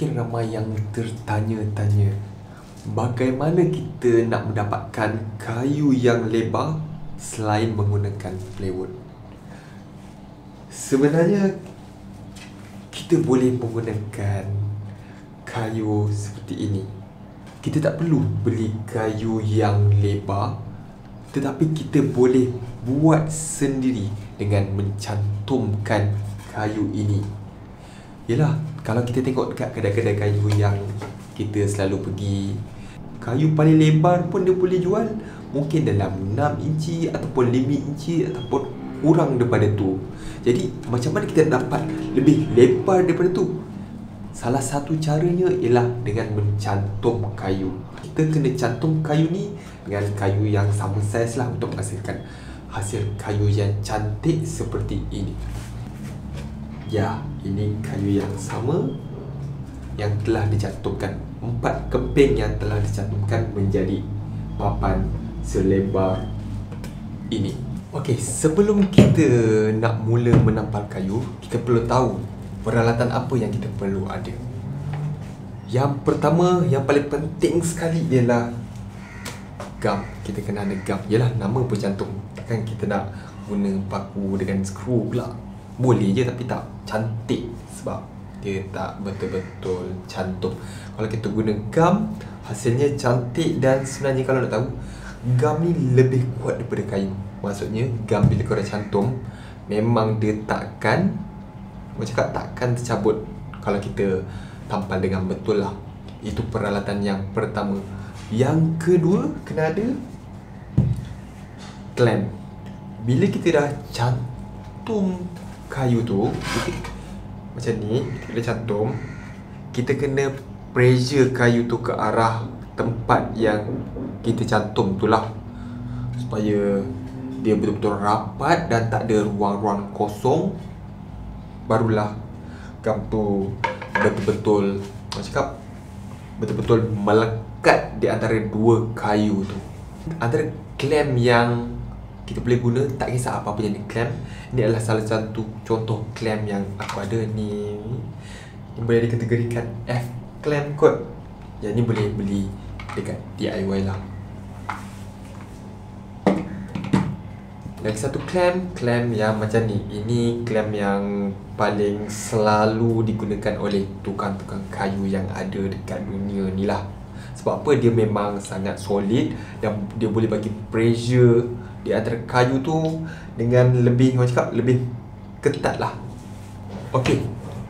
Mungkin ramai yang tertanya-tanya, bagaimana kita nak mendapatkan kayu yang lebar selain menggunakan plywood? Sebenarnya kita boleh menggunakan kayu seperti ini. Kita tak perlu beli kayu yang lebar, tetapi kita boleh buat sendiri dengan mencantumkan kayu ini. Yelah, kalau kita tengok dekat kedai-kedai kayu yang kita selalu pergi, kayu paling lebar pun dia boleh jual mungkin dalam 6 inci ataupun 5 inci ataupun kurang daripada tu. Jadi macam mana kita dapat lebih lebar daripada tu? Salah satu caranya ialah dengan mencantum kayu. Kita kena cantum kayu ni dengan kayu yang sama saiz lah untuk menghasilkan hasil kayu yang cantik seperti ini. Ya, ini kayu yang sama yang telah dicantumkan. 4 kemping yang telah dicantumkan menjadi papan selebar ini. Okey, sebelum kita nak mula menampal kayu, kita perlu tahu peralatan apa yang kita perlu ada. Yang pertama, yang paling penting sekali ialah gam. Kita kena ada gam. Yalah, nama pun cantum. Takkan kita nak guna paku dengan skru pula. Boleh je tapi tak cantik sebab dia tak betul-betul cantum. Kalau kita guna gam, hasilnya cantik. Dan sebenarnya kalau nak tahu, gam ni lebih kuat daripada kayu. Maksudnya gam bila korang cantum, memang dia takkan, macam cakap, takkan tercabut kalau kita tampal dengan betul lah. Itu peralatan yang pertama. Yang kedua, kena ada clamp. Bila kita dah cantum kayu tu, macam ni, kita kena cantum, kita kena pressure kayu tu ke arah tempat yang kita cantum tu lah, supaya dia betul-betul rapat dan tak ada ruang-ruang kosong. Barulah gam tu betul-betul, macam cakap, betul-betul melekat di antara dua kayu tu. Antara clamp yang kita boleh guna, tak kisah apa-apa jenis clamp. Ini adalah salah satu contoh clamp yang aku ada ni. Ini boleh dikategorikan F clamp kot. Yang ni boleh beli dekat DIY lah. Lagi satu clamp yang macam ni. Ini clamp yang paling selalu digunakan oleh tukang-tukang kayu yang ada dekat dunia ni lah. Sebab apa? Dia memang sangat solid dan dia boleh bagi pressure di antara kayu tu dengan lebih, orang cakap, lebih ketat lah. Okey,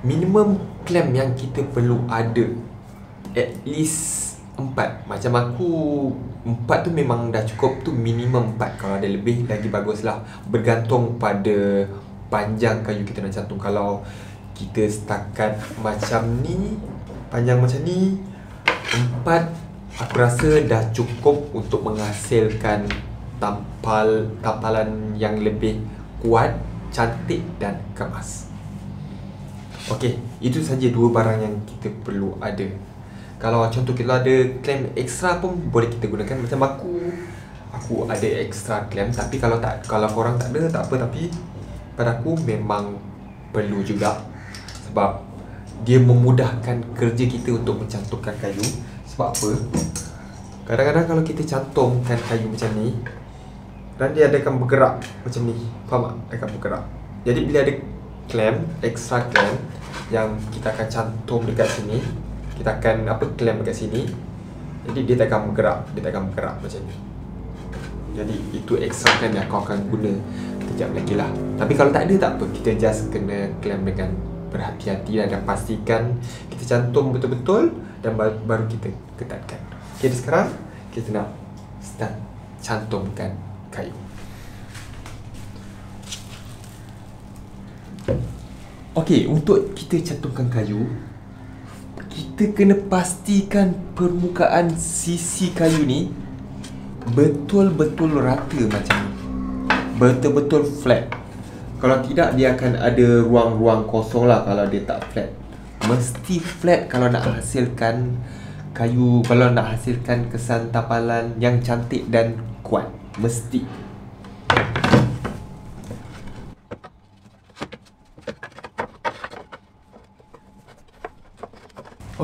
minimum clamp yang kita perlu ada at least 4. Macam aku, 4 tu memang dah cukup tu, minimum 4. Kalau ada lebih lagi bagus lah, bergantung pada panjang kayu kita nak cantum. Kalau kita setakat macam ni, panjang macam ni, 4 aku rasa dah cukup untuk menghasilkan tampalan yang lebih kuat, cantik dan kemas. Okey, itu saja dua barang yang kita perlu ada. Kalau contoh kita ada clamp ekstra pun boleh kita gunakan. Macam aku ada ekstra clamp, tapi kalau korang tak ada, tak apa. Tapi pada aku memang perlu juga, sebab dia memudahkan kerja kita untuk mencantumkan kayu. Sebab apa? Kadang-kadang kalau kita cantumkan kayu macam ni, dan dia akan bergerak macam ni, faham tak? Akan bergerak. Jadi bila ada clamp, extra clamp yang kita akan cantum dekat sini, kita akan clamp dekat sini, jadi dia tak akan bergerak macam ni. Jadi itu extra clamp yang kau akan guna kejap lagi lah. Tapi kalau tak ada, tak apa, kita just kena clamp dengan berhati-hati dan pastikan kita cantum betul-betul dan baru kita ketatkan. Okay, sekarang kita nak start cantumkan kayu. Okey, untuk kita cantumkan kayu, kita kena pastikan permukaan sisi kayu ni betul-betul rata macam ni. Betul-betul flat. Kalau tidak, dia akan ada ruang-ruang kosong lah kalau dia tak flat. Mesti flat kalau nak hasilkan kayu, kalau nak hasilkan kesan tampalan yang cantik dan kuat. Mesti.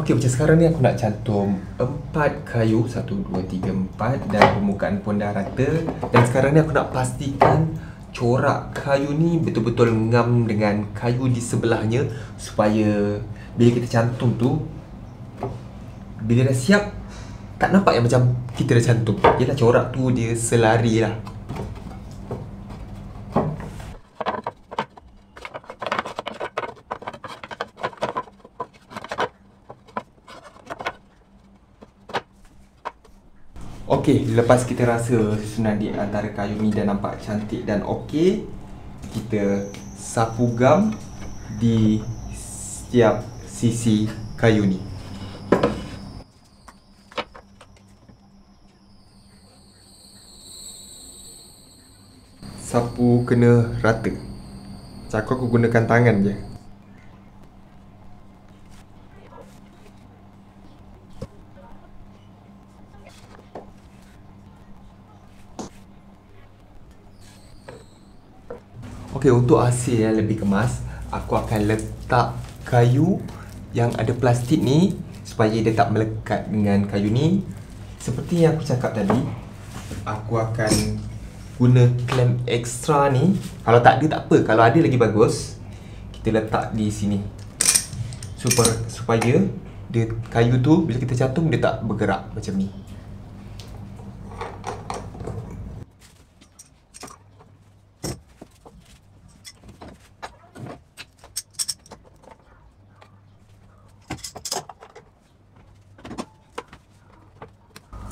Okey, macam sekarang ni aku nak cantum 4 kayu, 1, 2, 3, 4, dan permukaan pun dah rata. Dan sekarang ni aku nak pastikan corak kayu ni betul-betul ngam dengan kayu di sebelahnya, supaya bila kita cantum tu, bila dah siap, tak nampak yang macam kita dah cantum. Yelah, corak tu dia selari lah. Okey, lepas kita rasa susunan di antara kayu ni dah nampak cantik dan okey, kita sapu gam di setiap sisi kayu ni. Sapu kena rata. Macam aku gunakan tangan je. Okey, untuk hasil yang lebih kemas, aku akan letak kayu yang ada plastik ni supaya dia tak melekat dengan kayu ni. Seperti yang aku cakap tadi, aku akan guna klem ekstra ni. Kalau tak ada tak apa, kalau ada lagi bagus. Kita letak di sini supaya dia, kayu tu bila kita cantum dia tak bergerak macam ni.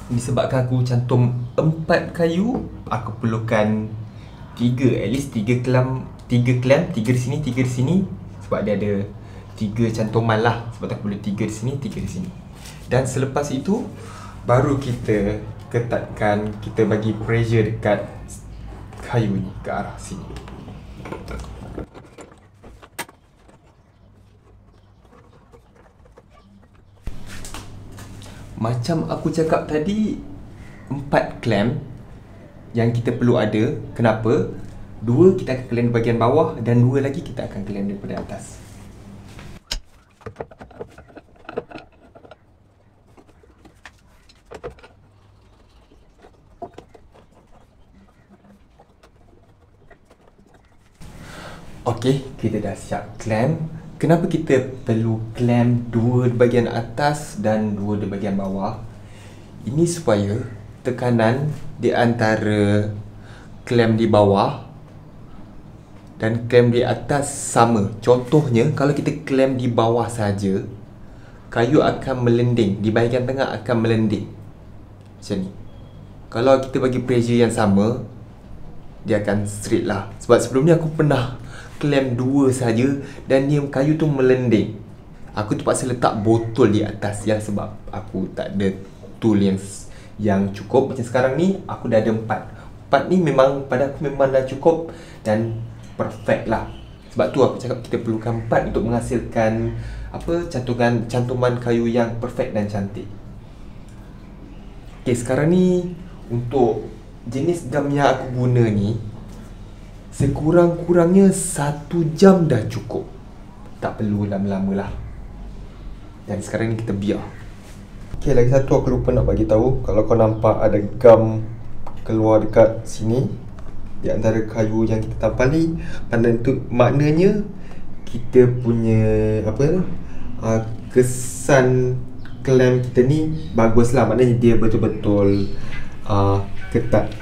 Disebabkan aku cantum 4 kayu, aku perlukan 3, at least 3 klem, 3 di sini, 3 di sini. Sebab dia ada 3 cantuman lah. Sebab aku perlu 3 di sini, 3 di sini. Dan selepas itu, baru kita ketatkan, kita bagi pressure dekat kayu ni ke arah sini. Macam aku cakap tadi, 4 klem yang kita perlu ada. Kenapa? 2 kita akan klem bahagian bawah dan 2 lagi kita akan klem daripada atas. Okey, kita dah siap klem. Kenapa kita perlu klem 2 di bahagian atas dan 2 di bahagian bawah? Ini supaya tekanan di antara klem di bawah dan klem di atas sama. Contohnya, kalau kita klem di bawah saja, kayu akan melending, di bahagian tengah akan melending macam ni. Kalau kita bagi pressure yang sama, dia akan straight lah. Sebab sebelum ni aku pernah klem 2 saja dan dia kayu tu melending. Aku terpaksa letak botol di atas ya, sebab aku tak ada tool yang cukup. Macam sekarang ni aku dah ada 4 ni memang pada aku memang dah cukup dan perfect lah. Sebab tu aku cakap kita perlukan 4 untuk menghasilkan cantuman kayu yang perfect dan cantik. Okay, sekarang ni untuk jenis gam yang aku guna ni, sekurang-kurangnya 1 jam dah cukup. Tak perlu lama-lama lah. Dan sekarang ni kita biar. Okay, lagi satu aku lupa nak bagi tahu. Kalau kau nampak ada gam keluar dekat sini di antara kayu yang kita tampali, maknanya kita punya kesan klem kita ni bagus lah. Maknanya dia betul-betul ketat.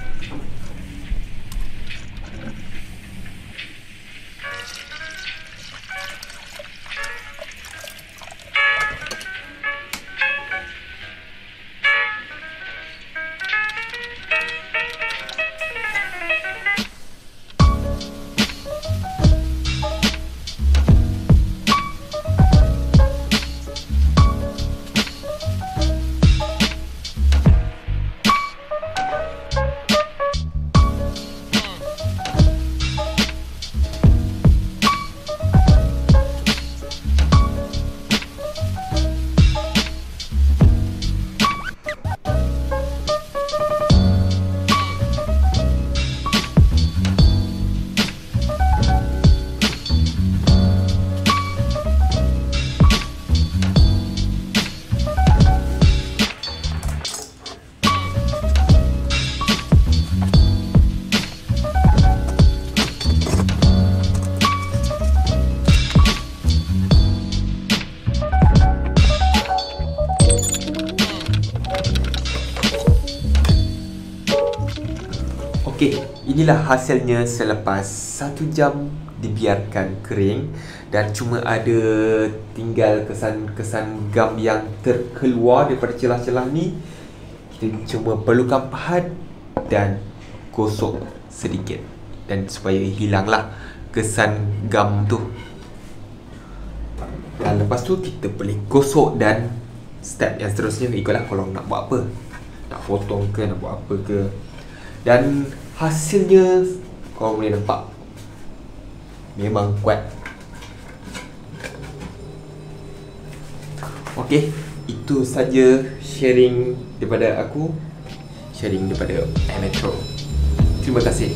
inilah hasilnya selepas 1 jam dibiarkan kering. Dan cuma ada tinggal kesan-kesan gam yang terkeluar daripada celah-celah ni. Kita cuma perlukan pahat dan gosok sedikit, dan supaya hilanglah kesan gam tu. Dan lepas tu kita boleh gosok, dan step yang seterusnya ikutlah kalau nak buat apa, nak potong ke, nak buat apa ke. Dan hasilnya kau boleh nampak memang kuat. Okey, itu saja sharing daripada aku, sharing daripada Electro. Terima kasih.